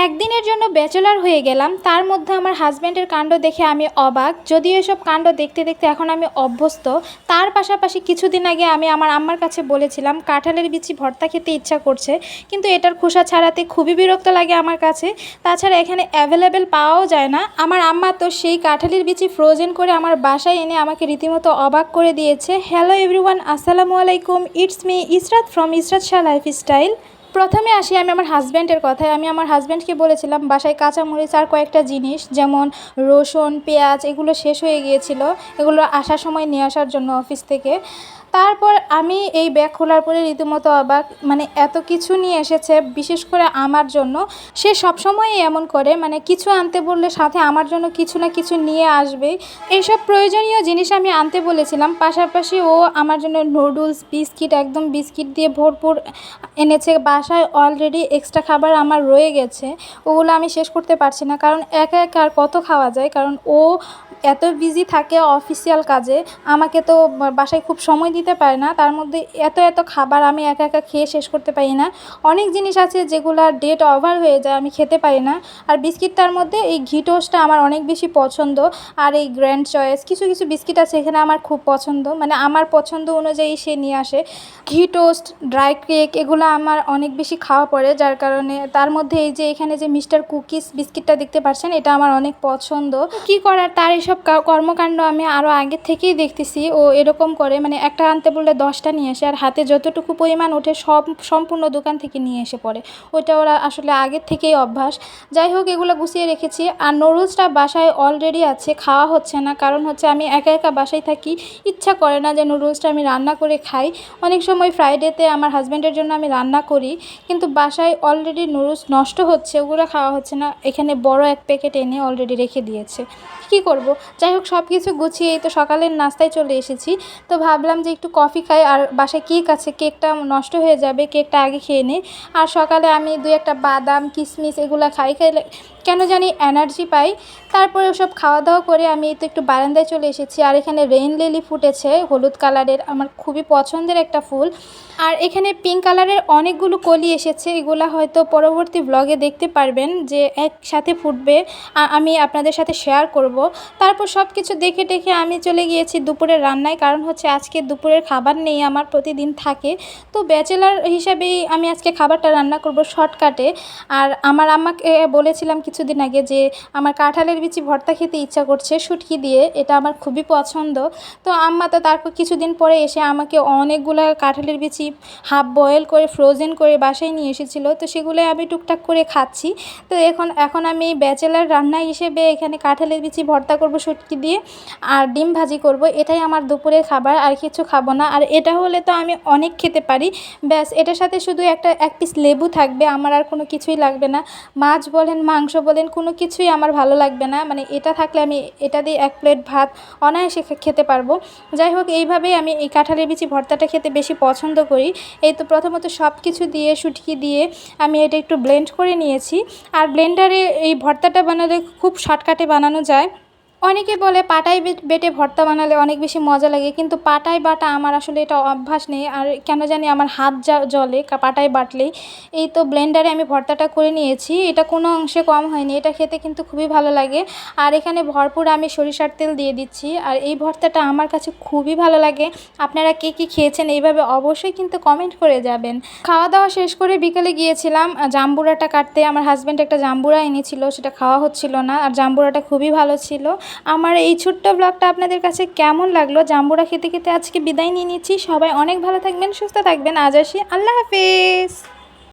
একদিনের জন্য ব্যাচেলর হয়ে গেলাম, তার মধ্যে আমার হাজব্যান্ডের কাণ্ড দেখে আমি অবাক। যদিও এসব কাণ্ড দেখতে দেখতে এখন আমি অভ্যস্ত। তার পাশাপাশি কিছুদিন আগে আমি আমার আম্মার কাছে বলেছিলাম কাঁঠালের বিচি ভর্তা খেতে ইচ্ছা করছে, কিন্তু এটার খোসা ছাড়াতে খুবই বিরক্ত লাগে আমার কাছে। তাছাড়া এখানে অ্যাভেলেবেল পাওয়াও যায় না। আমার আম্মা তো সেই কাঁঠালের বিচি ফ্রোজেন করে আমার বাসায় এনে আমাকে রীতিমতো অবাক করে দিয়েছে। হ্যালো এভরিওয়ান, আসসালামু আলাইকুম। It's me Israt from Israt Shah lifestyle. প্রথমে আসি আমি আমার হাজব্যান্ডের কথায়। আমি আমার হাজব্যান্ডকে বলেছিলাম বাসায় কাঁচামরিচ আর কয়েকটা জিনিস যেমন রসুন, পেঁয়াজ এগুলো শেষ হয়ে গিয়েছিল, এগুলো আসার সময় নিয়ে আসার জন্য অফিস থেকে। তারপর আমি এই ব্যাগ খোলার পরে রীতিমতো অবাক, মানে এত কিছু নিয়ে এসেছে বিশেষ করে আমার জন্য। সে সবসময়ই এমন করে, মানে কিছু আনতে বললে সাথে আমার জন্য কিছু না কিছু নিয়ে আসবেই। এইসব প্রয়োজনীয় জিনিস আমি আনতে বলেছিলাম, পাশাপাশি ও আমার জন্য নুডলস, বিস্কিট, একদম বিস্কিট দিয়ে ভরপুর এনেছে। বাসায় অলরেডি এক্সট্রা খাবার আমার রয়ে গেছে, ওগুলো আমি শেষ করতে পারছি না, কারণ একা একা আর কত খাওয়া যায়। কারণ ও এত বিজি থাকে অফিসিয়াল কাজে, আমাকে তো বাসায় খুব সময় দিতে পারে না। তার মধ্যে এত এত খাবার আমি একা একা খেয়ে শেষ করতে পারি না। অনেক জিনিস আছে যেগুলোর ডেট ওভার হয়ে যায়, আমি খেতে পারি না। আর বিস্কিটটার মধ্যে এই ঘি টোস্টটা আমার অনেক বেশি পছন্দ। আর এই গ্র্যান্ড চয়েস কিছু কিছু বিস্কিট আছে এখানে আমার খুব পছন্দ, মানে আমার পছন্দ অনুযায়ী সে নিয়ে আসে। ঘি টোস্ট, ড্রাই কেক এগুলো আমার অনেক বেশি খাওয়া পড়ে, যার কারণে তার মধ্যে এই যে এখানে যে মিস্টার কুকিজ বিস্কিটটা দেখতে পাচ্ছেন, এটা আমার অনেক পছন্দ। কি করার, তার এইসব কর্মকাণ্ড আমি আরও আগের থেকেই দেখতেছি। ও এরকম করে, মানে একটা আনতে বললে 10টা নিয়ে আসে, আর হাতে যতটুকু পরিমাণ ওঠে সম্পূর্ণ দোকান থেকে নিয়ে এসে পড়ে। ওইটা ওরা আসলে আগের থেকেই অভ্যাস। যাই হোক, এগুলো গুছিয়ে রেখেছি। আর নুডলসটা বাসায় অলরেডি আছে, খাওয়া হচ্ছে না, কারণ হচ্ছে আমি একা একা বাসায় থাকি, ইচ্ছা করে না যে নুডলসটা আমি রান্না করে খাই। অনেক সময় ফ্রাইডেতে আমার হাজব্যান্ডের জন্য আমি রান্না করি, কিন্তু বাসায় অলরেডি নুডলস নষ্ট হচ্ছে, ওগুলো খাওয়া হচ্ছে না। এখানে বড় এক প্যাকেট এনে অলরেডি রেখে দিয়েছে, কি করব। যাই হোক, সব কিছু গুছিয়ে এই তো সকালের নাস্তায় চলে এসেছি। তো ভাবলাম যে একটু কফি খাই, আর বাসায় কেক আছে, কেকটা নষ্ট হয়ে যাবে, কেকটা আগে খেয়ে নিই। আর সকালে আমি 2-1টা বাদাম, কিশমিশ এগুলো খাইলে কেন জানি এনার্জি পাই। তারপরে ওসব খাওয়া দাওয়া করে আমি তো একটু বারান্দায় চলে এসেছি। আর এখানে রেইন লিলি ফুটেছে, হলুদ কালারের, আমার খুবই পছন্দের একটা ফুল। আর এখানে পিঙ্ক কালারের অনেকগুলো কলি এসেছে, এগুলো হয়তো পরবর্তী ব্লগে দেখতে পারবেন যে একসাথে ফুটবে, আমি আপনাদের সাথে শেয়ার করব। তারপর সব কিছু দেখে টেখে আমি চলে গিয়েছি দুপুরের রান্নায়, কারণ হচ্ছে আজকে দুপুরের খাবার নেই, আমার প্রতিদিন থাকে। তো ব্যাচেলার হিসাবেই আমি আজকে খাবারটা রান্না করব শর্টকাটে। আর আমার আম্মাকে বলেছিলাম কিছুদিন আগে যে আমার কাঁঠালের বিচি ভর্তা খেতে ইচ্ছা করছে শুটকি দিয়ে, এটা আমার খুবই পছন্দ। তো আম্মা তো তারপর কিছুদিন পরে এসে আমাকে অনেকগুলো কাঁঠালের বিচি হাফ বয়েল করে ফ্রোজেন করে বাসায় নিয়ে এসেছিলো, তো সেগুলো আমি টুকটাক করে খাচ্ছি। তো এখন আমি ব্যাচেলার রান্না হিসেবে এখানে কাঁঠালের বিচি ভর্তা করব শুটকি দিয়ে, আর ডিম ভাজি করব। এটাই আমার দুপুরের খাবার, আর কিছু খাবো না। আর এটা হলে তো আমি অনেক খেতে পারি, ব্যাস এটার সাথে শুধু এক পিস লেবু থাকবে, আমার আর কোনো কিছুই লাগবে না। মাছ বলেন, মাংস বলেন, কোনো কিছুই আমার ভালো লাগবে না, মানে এটা থাকলে আমি এটা দিয়ে 1 প্লেট ভাত অনায়াসে খেতে পারবো। যাই হোক, এইভাবেই আমি এই কাঁঠালের বিচি ভর্তাটা খেতে বেশি পছন্দ করি। এই তো প্রথমত সব কিছু দিয়ে শুটকি দিয়ে আমি এটা একটু ব্লেন্ড করে নিয়েছি। আর ব্লেন্ডারে এই ভর্তাটা বানালে খুব শর্টকাটে বানানো যায়। অনেকে বলে পাটায় বেটে ভর্তা বানালে অনেক বেশি মজা লাগে, কিন্তু পাটায় বাটা আমার আসলে এটা অভ্যাস নেই, আর কেন জানি আমার হাত জ্বলে পাটায় বাটলেই। এই তো ব্লেন্ডারে আমি ভর্তাটা করে নিয়েছি, এটা কোনো অংশে কম হয়নি, এটা খেতে কিন্তু খুবই ভালো লাগে। আর এখানে ভরপুর আমি সরিষার তেল দিয়ে দিচ্ছি, আর এই ভর্তাটা আমার কাছে খুবই ভালো লাগে। আপনারা কে কী খেয়েছেন এইভাবে অবশ্যই কিন্তু কমেন্ট করে যাবেন। খাওয়া দাওয়া শেষ করে বিকেলে গিয়েছিলাম জাম্বুরাটা কাটতে। আমার হাজব্যান্ড একটা জাম্বুরা এনেছিল, সেটা খাওয়া হচ্ছিল না, আর জাম্বুরাটা খুবই ভালো ছিল। আমার এই ছোট্ট ব্লগটা আপনাদের কাছে কেমন লাগলো? জাম্বুরা খেতে খেতে আজকে বিদায় নিয়ে নিচ্ছি। সবাই অনেক ভালো থাকবেন, সুস্থ থাকবেন। আজ আসি, আল্লাহ হাফেজ।